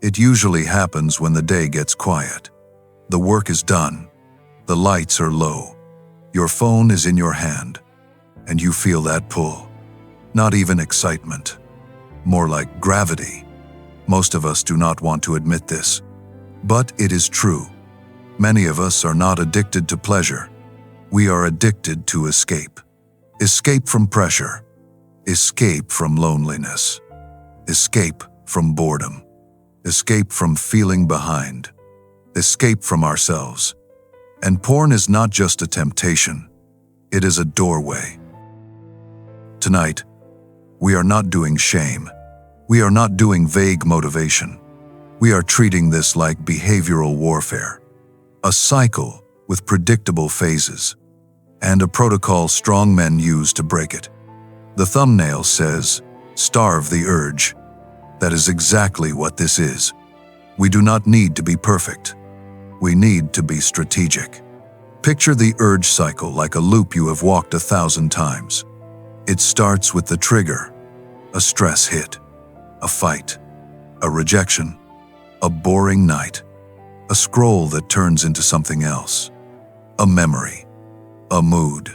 It usually happens when the day gets quiet. The work is done. The lights are low. Your phone is in your hand, and you feel that pull. Not even excitement. More like gravity. Most of us do not want to admit this, but it is true. Many of us are not addicted to pleasure. We are addicted to escape. Escape from pressure. Escape from loneliness. Escape from boredom. Escape from feeling behind. Escape from ourselves. And porn is not just a temptation. It is a doorway. Tonight, we are not doing shame. We are not doing vague motivation. We are treating this like behavioral warfare. A cycle with predictable phases, and a protocol strong men use to break it. The thumbnail says, "Starve the urge." That is exactly what this is. We do not need to be perfect. We need to be strategic. Picture the urge cycle like a loop you have walked 1,000 times. It starts with the trigger, a stress hit, a fight, a rejection, a boring night, a scroll that turns into something else, a memory, a mood.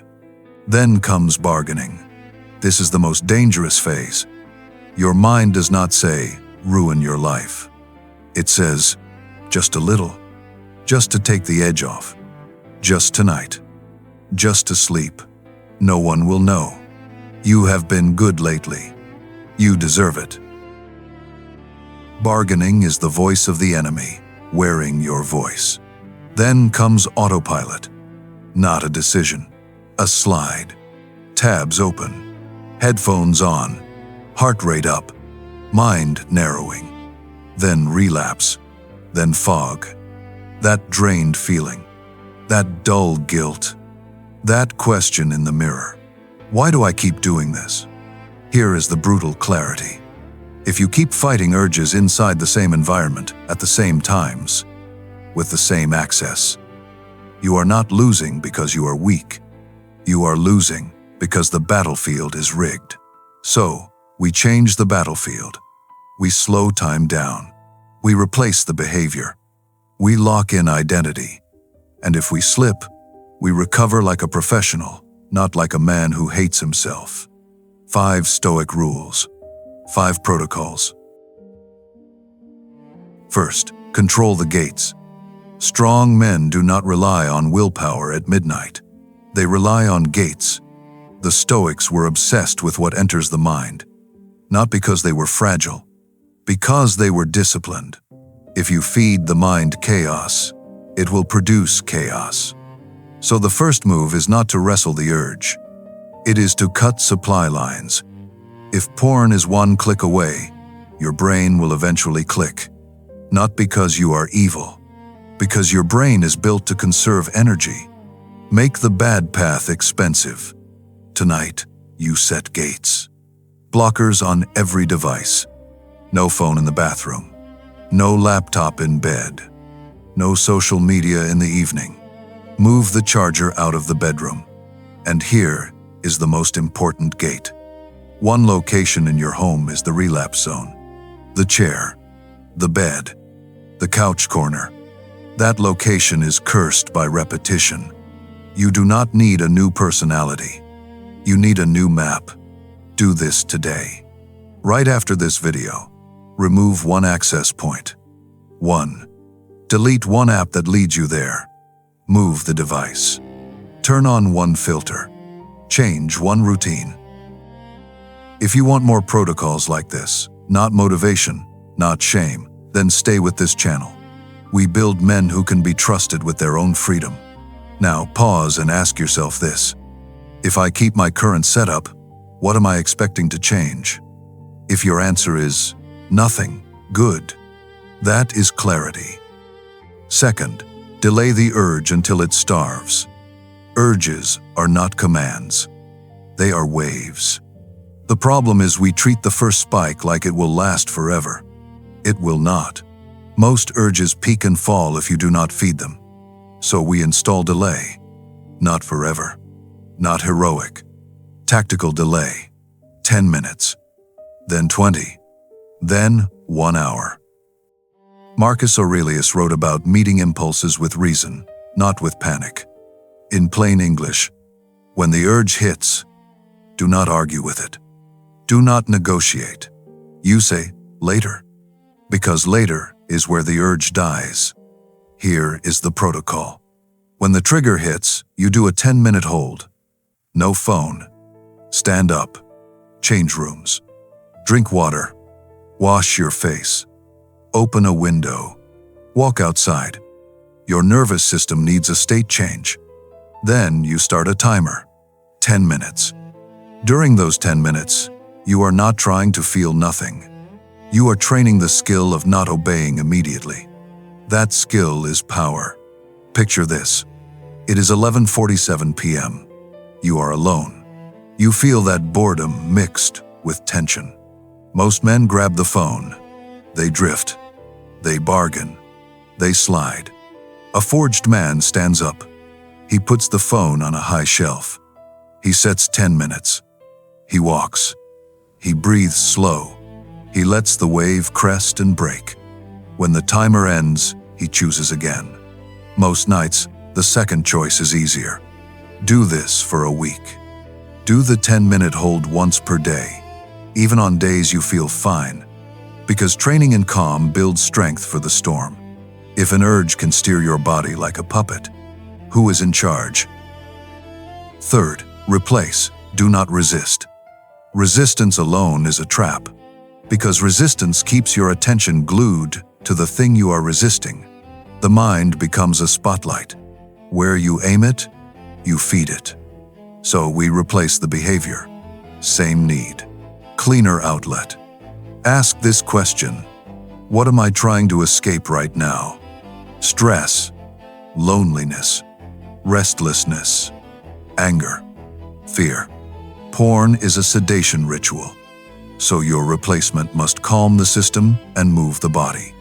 Then comes bargaining. This is the most dangerous phase. Your mind does not say, "Ruin your life." It says, "Just a little, just to take the edge off, just tonight, just to sleep. No one will know. You have been good lately. You deserve it." Bargaining is the voice of the enemy, wearing your voice. Then comes autopilot. Not a decision, a slide. Tabs open, headphones on, heart rate up, mind narrowing. Then relapse, then fog. That drained feeling, that dull guilt, that question in the mirror. Why do I keep doing this? Here is the brutal clarity. If you keep fighting urges inside the same environment, at the same times, with the same access, you are not losing because you are weak. You are losing because the battlefield is rigged. So, we change the battlefield. We slow time down. We replace the behavior. We lock in identity. And if we slip, we recover like a professional, not like a man who hates himself. 5 Stoic Rules. 5 protocols. First, control the gates. Strong men do not rely on willpower at midnight. They rely on gates. The Stoics were obsessed with what enters the mind, not because they were fragile, because they were disciplined. If you feed the mind chaos, it will produce chaos. So the first move is not to wrestle the urge. It is to cut supply lines. If porn is one click away, your brain will eventually click. Not because you are evil, because your brain is built to conserve energy. Make the bad path expensive. Tonight, you set gates. Blockers on every device. No phone in the bathroom. No laptop in bed. No social media in the evening. Move the charger out of the bedroom. And here is the most important gate. One location in your home is the relapse zone. The chair, the bed, the couch corner. That location is cursed by repetition. You do not need a new personality. You need a new map. Do this today. Right after this video, remove one access point. 1. Delete one app that leads you there. Move the device. Turn on one filter. Change one routine. If you want more protocols like this, not motivation, not shame, then stay with this channel. We build men who can be trusted with their own freedom. Now pause and ask yourself this. If I keep my current setup, what am I expecting to change? If your answer is nothing, good. That is clarity. Second, delay the urge until it starves. Urges are not commands. They are waves. The problem is we treat the first spike like it will last forever. It will not. Most urges peak and fall if you do not feed them. So we install delay. Not forever. Not heroic. Tactical delay. 10 minutes. Then 20. Then 1 hour. Marcus Aurelius wrote about meeting impulses with reason, not with panic. In plain English, when the urge hits, do not argue with it. Do not negotiate. You say, later. Because later is where the urge dies. Here is the protocol. When the trigger hits, you do a 10-minute hold. No phone. Stand up. Change rooms. Drink water. Wash your face. Open a window. Walk outside. Your nervous system needs a state change. Then you start a timer. 10 minutes. During those 10 minutes, you are not trying to feel nothing. You are training the skill of not obeying immediately. That skill is power. Picture this. It is 11:47 p.m. You are alone. You feel that boredom mixed with tension. Most men grab the phone. They drift. They bargain. They slide. A forged man stands up. He puts the phone on a high shelf. He sets 10 minutes. He walks. He breathes slow. He lets the wave crest and break. When the timer ends, he chooses again. Most nights, the second choice is easier. Do this for a week. Do the 10-minute hold once per day, even on days you feel fine, because training in calm builds strength for the storm. If an urge can steer your body like a puppet, who is in charge? Third, replace, do not resist. Resistance alone is a trap, because resistance keeps your attention glued to the thing you are resisting. The mind becomes a spotlight. Where you aim it, you feed it. So we replace the behavior. Same need. Cleaner outlet. Ask this question. What am I trying to escape right now? Stress, loneliness, restlessness, anger, fear. Porn is a sedation ritual. So your replacement must calm the system and move the body.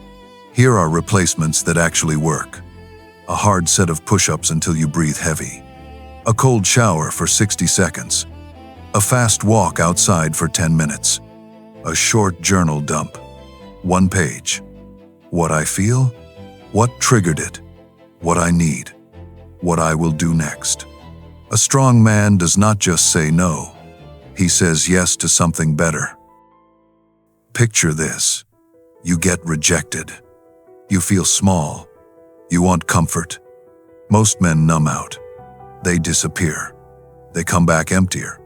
Here are replacements that actually work. A hard set of push-ups until you breathe heavy. A cold shower for 60 seconds. A fast walk outside for 10 minutes. A short journal dump. 1 page. What I feel? What triggered it? What I need? What I will do next? A strong man does not just say no. He says yes to something better. Picture this. You get rejected. You feel small. You want comfort. Most men numb out. They disappear. They come back emptier.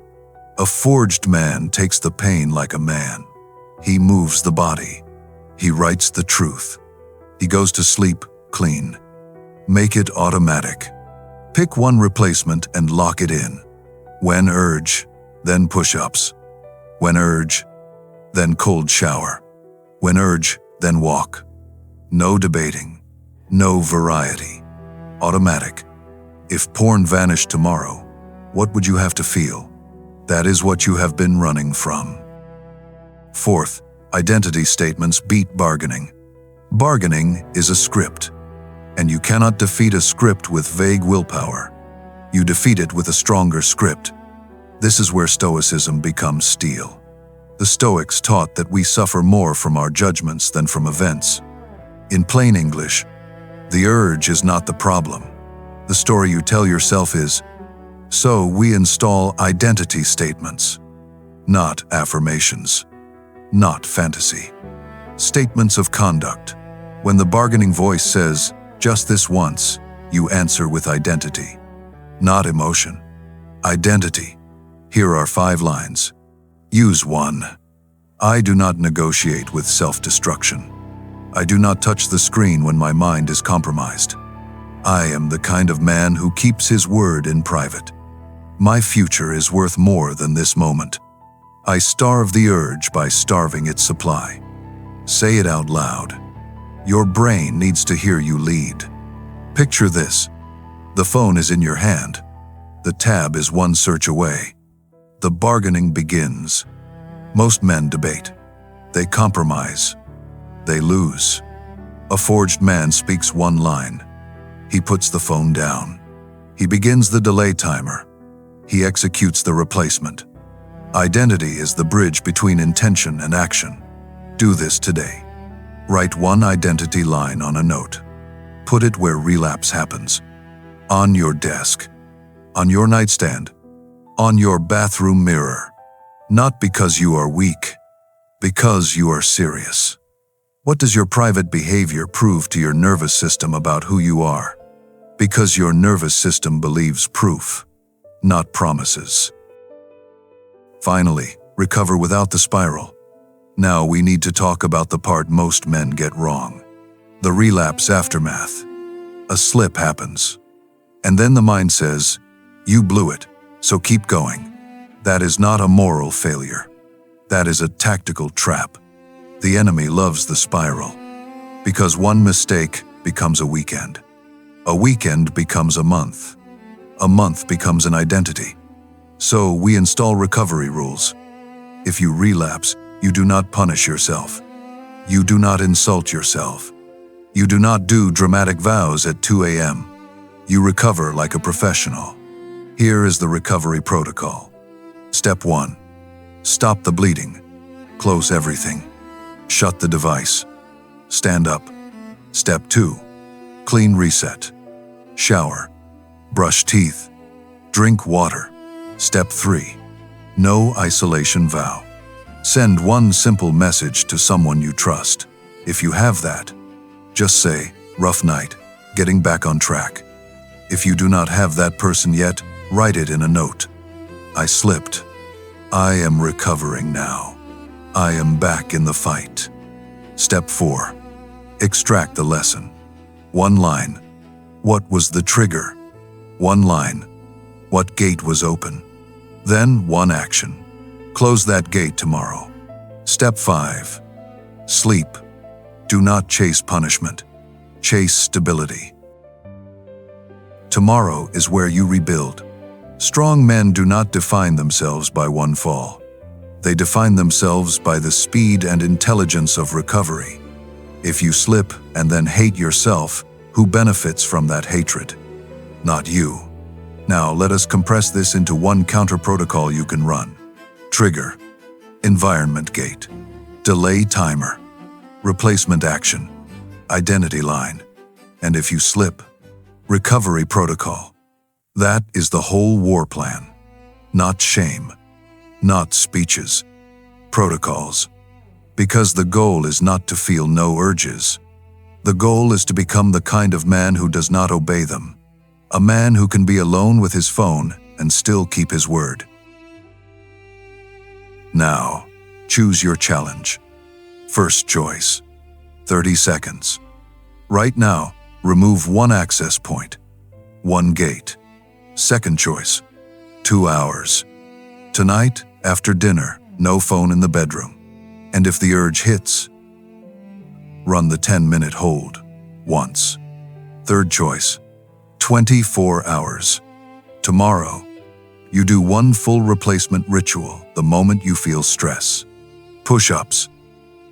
A forged man takes the pain like a man. He moves the body. He writes the truth. He goes to sleep clean. Make it automatic. Pick one replacement and lock it in. When urge, then push-ups. When urge, then cold shower. When urge, then walk. No debating. No variety. Automatic. If porn vanished tomorrow, what would you have to feel? That is what you have been running from. Fourth, identity statements beat bargaining. Bargaining is a script, and you cannot defeat a script with vague willpower. You defeat it with a stronger script. This is where Stoicism becomes steel. The Stoics taught that we suffer more from our judgments than from events. In plain English, the urge is not the problem. The story you tell yourself is. So we install identity statements, not affirmations, not fantasy. Statements of conduct. When the bargaining voice says, just this once, you answer with identity, not emotion. Identity. Here are 5 lines. Use 1. I do not negotiate with self-destruction. I do not touch the screen when my mind is compromised. I am the kind of man who keeps his word in private. My future is worth more than this moment. I starve the urge by starving its supply. Say it out loud. Your brain needs to hear you lead. Picture this. The phone is in your hand. The tab is 1 search away. The bargaining begins. Most men debate. They compromise. They lose. A forged man speaks 1 line. He puts the phone down. He begins the delay timer. He executes the replacement. Identity is the bridge between intention and action. Do this today. Write one identity line on a note. Put it where relapse happens. On your desk. On your nightstand. On your bathroom mirror. Not because you are weak, because you are serious. What does your private behavior prove to your nervous system about who you are? Because your nervous system believes proof, not promises. Finally, recover without the spiral. Now we need to talk about the part most men get wrong. The relapse aftermath. A slip happens. And then the mind says, "You blew it, so keep going." That is not a moral failure. That is a tactical trap. The enemy loves the spiral. Because one mistake becomes a weekend. A weekend becomes a month. A month becomes an identity. So we install recovery rules. If you relapse, you do not punish yourself. You do not insult yourself. You do not do dramatic vows at 2 a.m. You recover like a professional. Here is the recovery protocol. Step 1. Stop the bleeding. Close everything. Shut the device. Stand up. Step 2. Clean reset. Shower. Brush teeth. Drink water. Step 3. No isolation vow. Send one simple message to someone you trust. If you have that, just say, "Rough night, getting back on track." If you do not have that person yet, write it in a note. "I slipped. I am recovering now. I am back in the fight." Step 4. Extract the lesson. One line. What was the trigger? One line. What gate was open? Then one action. Close that gate tomorrow. Step 5. Sleep. Do not chase punishment. Chase stability. Tomorrow is where you rebuild. Strong men do not define themselves by one fall. They define themselves by the speed and intelligence of recovery. If you slip and then hate yourself, who benefits from that hatred? Not you. Now let us compress this into one counter protocol you can run. Trigger. Environment gate. Delay timer. Replacement action. Identity line. And if you slip, recovery protocol. That is the whole war plan. Not shame. Not speeches. Protocols. Because the goal is not to feel no urges. The goal is to become the kind of man who does not obey them. A man who can be alone with his phone and still keep his word. Now, choose your challenge. First choice. 30 seconds. Right now, remove one access point. One gate. Second choice. 2 hours. Tonight, after dinner, no phone in the bedroom. And if the urge hits, run the 10-minute hold. Once. Third choice. 24 hours. Tomorrow, you do one full replacement ritual the moment you feel stress. Push-ups.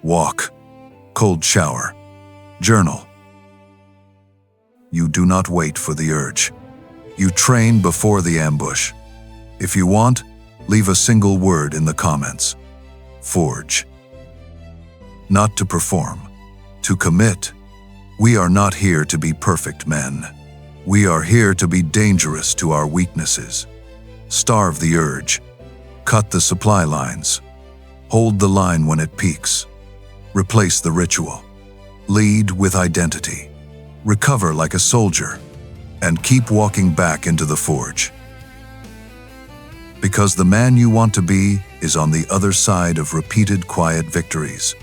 Walk. Cold shower. Journal. You do not wait for the urge. You train before the ambush. If you want, leave a single word in the comments. Forge. Not to perform. To commit. We are not here to be perfect men. We are here to be dangerous to our weaknesses. Starve the urge. Cut the supply lines. Hold the line when it peaks. Replace the ritual. Lead with identity. Recover like a soldier. And keep walking back into the forge. Because the man you want to be is on the other side of repeated quiet victories.